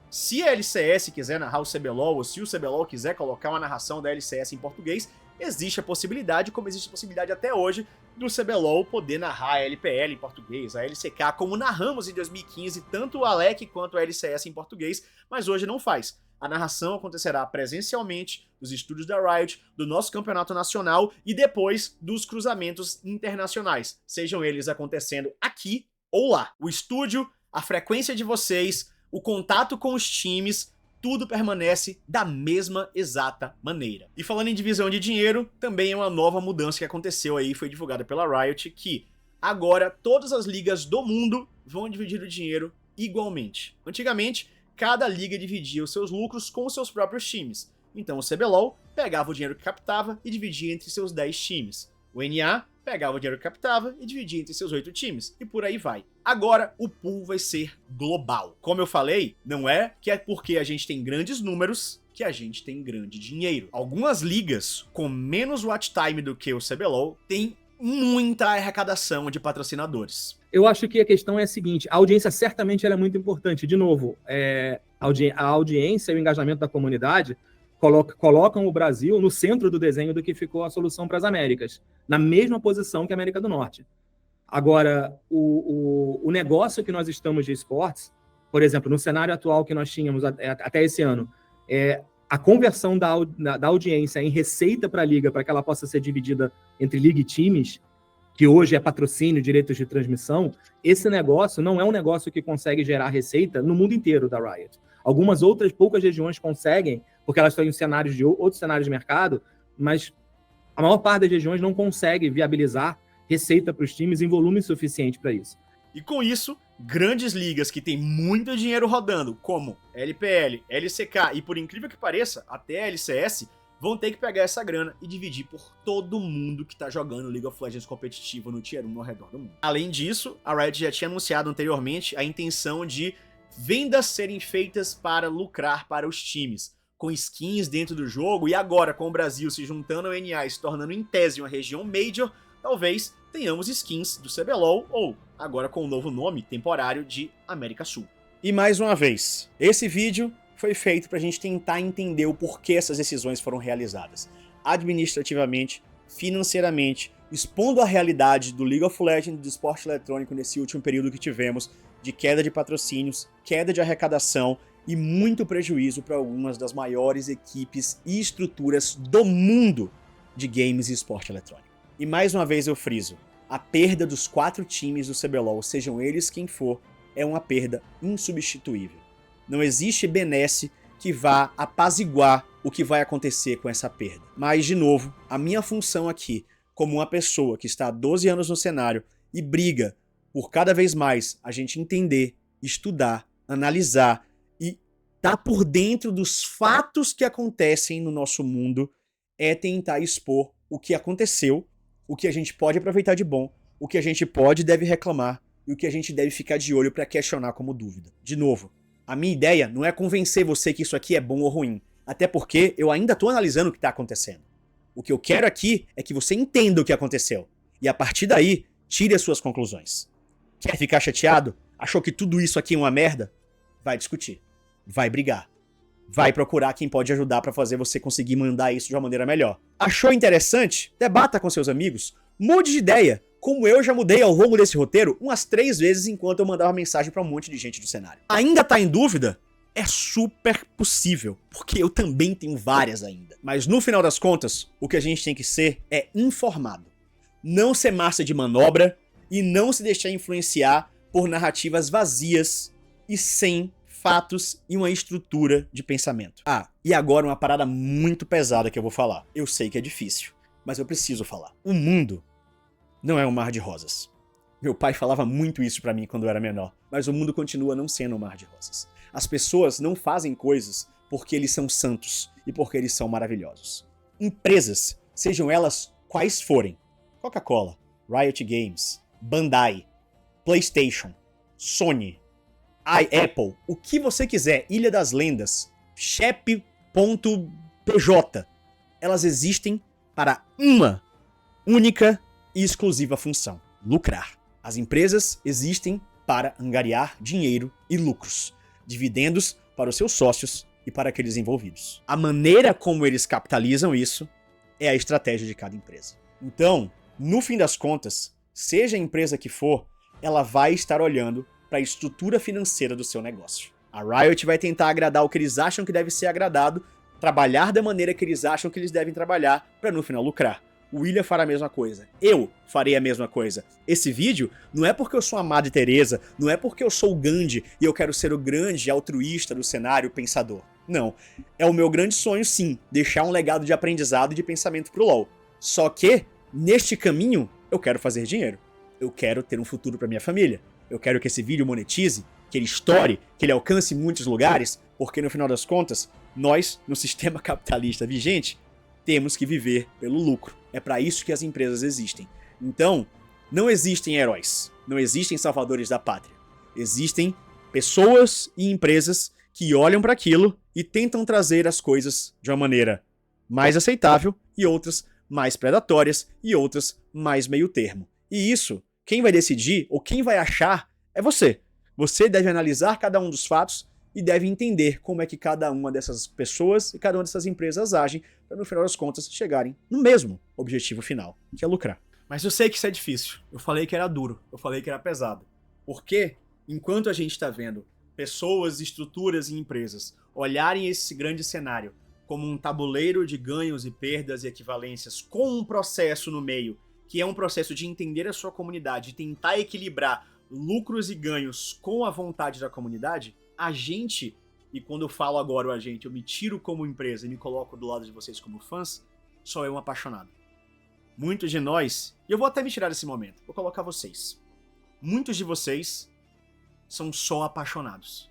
Se a LCS quiser narrar o CBLOL, ou se o CBLOL quiser colocar uma narração da LCS em português, existe a possibilidade, como existe a possibilidade até hoje, do CBLOL poder narrar a LPL em português, a LCK, como narramos em 2015, tanto o Alec quanto a LCS em português, mas hoje não faz. A narração acontecerá presencialmente dos estúdios da Riot, do nosso campeonato nacional e depois dos cruzamentos internacionais, sejam eles acontecendo aqui ou lá. O estúdio, a frequência de vocês, o contato com os times, tudo permanece da mesma exata maneira. E falando em divisão de dinheiro, também é uma nova mudança que aconteceu aí, foi divulgada pela Riot, que agora todas as ligas do mundo vão dividir o dinheiro igualmente. Antigamente, cada liga dividia os seus lucros com os seus próprios times. Então o CBLOL pegava o dinheiro que captava e dividia entre seus 10 times. O NA pegava o dinheiro que captava e dividia entre seus 8 times, e por aí vai. Agora, o pool vai ser global. Como eu falei, não é que é porque a gente tem grandes números que a gente tem grande dinheiro. Algumas ligas com menos watch time do que o CBLOL têm muita arrecadação de patrocinadores. Eu acho que a questão é a seguinte, a audiência certamente ela é muito importante. De novo, a audiência e o engajamento da comunidade colocam o Brasil no centro do desenho do que ficou a solução para as Américas, na mesma posição que a América do Norte. Agora, o negócio que nós estamos de esportes, por exemplo, no cenário atual que nós tínhamos até esse ano, a conversão da audiência em receita para a liga, para que ela possa ser dividida entre liga e times, que hoje é patrocínio, direitos de transmissão, esse negócio não é um negócio que consegue gerar receita no mundo inteiro da Riot. Algumas outras poucas regiões conseguem, porque elas estão em outros cenários de mercado, mas a maior parte das regiões não consegue viabilizar receita para os times em volume suficiente para isso. E com isso, grandes ligas que têm muito dinheiro rodando, como LPL, LCK e, por incrível que pareça, até a LCS, vão ter que pegar essa grana e dividir por todo mundo que tá jogando League of Legends competitivo no Tier 1 ao redor do mundo. Além disso, a Riot já tinha anunciado anteriormente a intenção de vendas serem feitas para lucrar para os times, com skins dentro do jogo, e agora com o Brasil se juntando ao NA e se tornando em tese uma região Major, talvez tenhamos skins do CBLOL ou, agora com o novo nome temporário, de América Sul. E mais uma vez, esse vídeo foi feito para a gente tentar entender o porquê essas decisões foram realizadas. Administrativamente, financeiramente, expondo a realidade do League of Legends e do esporte eletrônico nesse último período que tivemos, de queda de patrocínios, queda de arrecadação e muito prejuízo para algumas das maiores equipes e estruturas do mundo de games e esporte eletrônico. E mais uma vez eu friso, a perda dos 4 times do CBLOL, sejam eles quem for, é uma perda insubstituível. Não existe benesse que vá apaziguar o que vai acontecer com essa perda. Mas, de novo, a minha função aqui, como uma pessoa que está há 12 anos no cenário e briga por cada vez mais a gente entender, estudar, analisar e estar por dentro dos fatos que acontecem no nosso mundo, é tentar expor o que aconteceu, o que a gente pode aproveitar de bom, o que a gente pode e deve reclamar e o que a gente deve ficar de olho para questionar como dúvida. De novo, a minha ideia não é convencer você que isso aqui é bom ou ruim, até porque eu ainda estou analisando o que está acontecendo. O que eu quero aqui é que você entenda o que aconteceu e a partir daí tire as suas conclusões. Quer ficar chateado? Achou que tudo isso aqui é uma merda? Vai discutir, vai brigar, vai procurar quem pode ajudar para fazer você conseguir mandar isso de uma maneira melhor. Achou interessante? Debata com seus amigos, mude de ideia, como eu já mudei ao longo desse roteiro umas 3 vezes enquanto eu mandava mensagem para um monte de gente do cenário. Ainda tá em dúvida? É super possível, porque eu também tenho várias ainda. Mas no final das contas, o que a gente tem que ser é informado. Não ser massa de manobra e não se deixar influenciar por narrativas vazias e sem fatos e uma estrutura de pensamento. Ah, e agora uma parada muito pesada que eu vou falar. Eu sei que é difícil, mas eu preciso falar. O mundo não é um mar de rosas. Meu pai falava muito isso pra mim quando eu era menor, mas o mundo continua não sendo um mar de rosas. As pessoas não fazem coisas porque eles são santos e porque eles são maravilhosos. Empresas, sejam elas quais forem, Coca-Cola, Riot Games, Bandai, PlayStation, Sony, Apple, o que você quiser, Ilha das Lendas, Shep.pj, elas existem para uma única e exclusiva função: lucrar. As empresas existem para angariar dinheiro e lucros, dividendos para os seus sócios e para aqueles envolvidos. A maneira como eles capitalizam isso é a estratégia de cada empresa. Então, no fim das contas, seja a empresa que for, ela vai estar olhando para a estrutura financeira do seu negócio. A Riot vai tentar agradar o que eles acham que deve ser agradado, trabalhar da maneira que eles acham que eles devem trabalhar, para no final lucrar. O William fará a mesma coisa. Eu farei a mesma coisa. Esse vídeo não é porque eu sou a Madre Teresa, não é porque eu sou o Gandhi e eu quero ser o grande altruísta do cenário pensador. Não. É o meu grande sonho, sim, deixar um legado de aprendizado e de pensamento pro LoL. Só que, neste caminho, eu quero fazer dinheiro. Eu quero ter um futuro pra minha família. Eu quero que esse vídeo monetize, que ele estoure, que ele alcance muitos lugares, porque no final das contas, nós, no sistema capitalista vigente, temos que viver pelo lucro. É para isso que as empresas existem. Então, não existem heróis, não existem salvadores da pátria. Existem pessoas e empresas que olham para aquilo e tentam trazer as coisas de uma maneira mais aceitável e outras mais predatórias e outras mais meio termo. E isso, quem vai decidir ou quem vai achar é você. Você deve analisar cada um dos fatos e deve entender como é que cada uma dessas pessoas e cada uma dessas empresas agem para no final das contas chegarem no mesmo objetivo final, que é lucrar. Mas eu sei que isso é difícil. Eu falei que era duro, eu falei que era pesado. Porque enquanto a gente está vendo pessoas, estruturas e empresas olharem esse grande cenário como um tabuleiro de ganhos e perdas e equivalências com um processo no meio, que é um processo de entender a sua comunidade e tentar equilibrar lucros e ganhos com a vontade da comunidade, a gente, e quando eu falo agora o a gente, eu me tiro como empresa e me coloco do lado de vocês como fãs, só eu um apaixonado. Muitos de nós, e eu vou até me tirar desse momento, vou colocar vocês. Muitos de vocês são só apaixonados.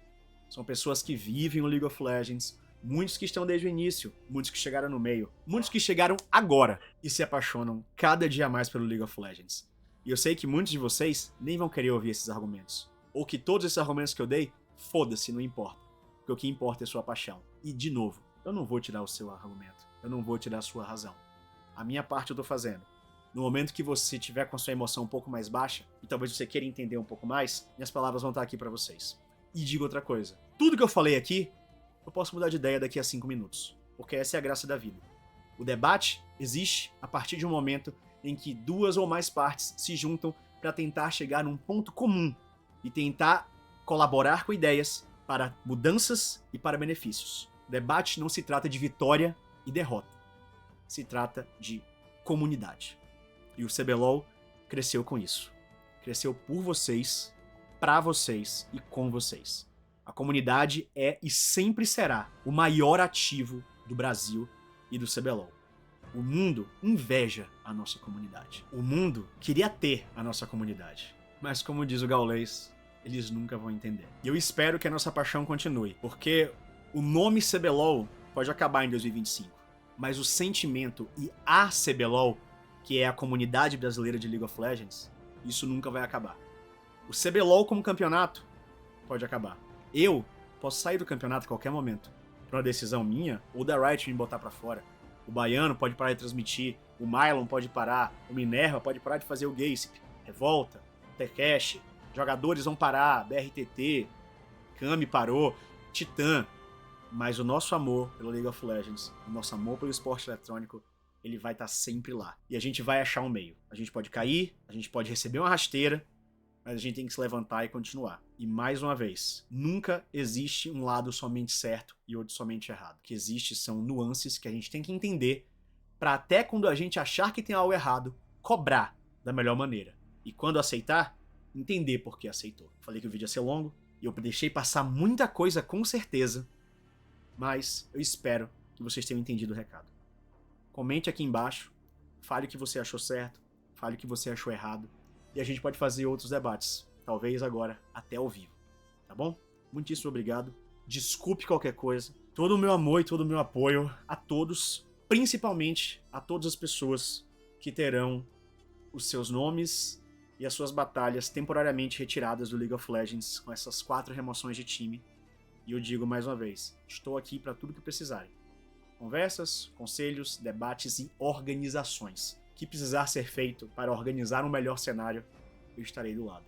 São pessoas que vivem o League of Legends, muitos que estão desde o início, muitos que chegaram no meio, muitos que chegaram agora e se apaixonam cada dia mais pelo League of Legends. E eu sei que muitos de vocês nem vão querer ouvir esses argumentos. Ou que todos esses argumentos que eu dei, foda-se, não importa. Porque o que importa é sua paixão. E, de novo, eu não vou tirar o seu argumento. Eu não vou tirar a sua razão. A minha parte eu tô fazendo. No momento que você tiver com a sua emoção um pouco mais baixa, e talvez você queira entender um pouco mais, minhas palavras vão estar aqui pra vocês. E digo outra coisa. Tudo que eu falei aqui, eu posso mudar de ideia daqui a 5 minutos. Porque essa é a graça da vida. O debate existe a partir de um momento em que 2 ou mais partes se juntam para tentar chegar num ponto comum e tentar colaborar com ideias para mudanças e para benefícios. Debate não se trata de vitória e derrota. Se trata de comunidade. E o CBLOL cresceu com isso. Cresceu por vocês, pra vocês e com vocês. A comunidade é e sempre será o maior ativo do Brasil e do CBLOL. O mundo inveja a nossa comunidade. O mundo queria ter a nossa comunidade. Mas como diz o Gaules, eles nunca vão entender. E eu espero que a nossa paixão continue, porque o nome CBLOL pode acabar em 2025, mas o sentimento e a CBLOL, que é a comunidade brasileira de League of Legends, isso nunca vai acabar. O CBLOL como campeonato pode acabar. Eu posso sair do campeonato a qualquer momento, por uma decisão minha ou da Riot me botar pra fora. O Baiano pode parar de transmitir, o Mylon pode parar, o Minerva pode parar de fazer o Gaysip, Revolta, Tcash, jogadores vão parar, BRTT, Kami parou, Titã. Mas o nosso amor pelo League of Legends, o nosso amor pelo esporte eletrônico, ele vai estar sempre lá. E a gente vai achar um meio. A gente pode cair, a gente pode receber uma rasteira, mas a gente tem que se levantar e continuar. E mais uma vez, nunca existe um lado somente certo e outro somente errado. O que existe são nuances que a gente tem que entender para até quando a gente achar que tem algo errado, cobrar da melhor maneira. E quando aceitar, entender por que aceitou. Falei que o vídeo ia ser longo e eu deixei passar muita coisa com certeza, mas eu espero que vocês tenham entendido o recado. Comente aqui embaixo, fale o que você achou certo, fale o que você achou errado, e a gente pode fazer outros debates, talvez agora até ao vivo, tá bom? Muitíssimo obrigado, desculpe qualquer coisa, todo o meu amor e todo o meu apoio a todos, principalmente a todas as pessoas que terão os seus nomes e as suas batalhas temporariamente retiradas do League of Legends com essas 4 remoções de time. E eu digo mais uma vez, estou aqui para tudo que precisarem. Conversas, conselhos, debates e organizações. O que precisar ser feito para organizar um melhor cenário, eu estarei do lado.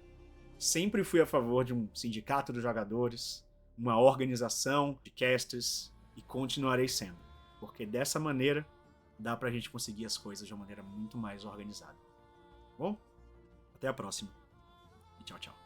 Sempre fui a favor de um sindicato dos jogadores, uma organização de casters e continuarei sendo. Porque dessa maneira dá pra gente conseguir as coisas de uma maneira muito mais organizada. Bom, até a próxima. E tchau, tchau.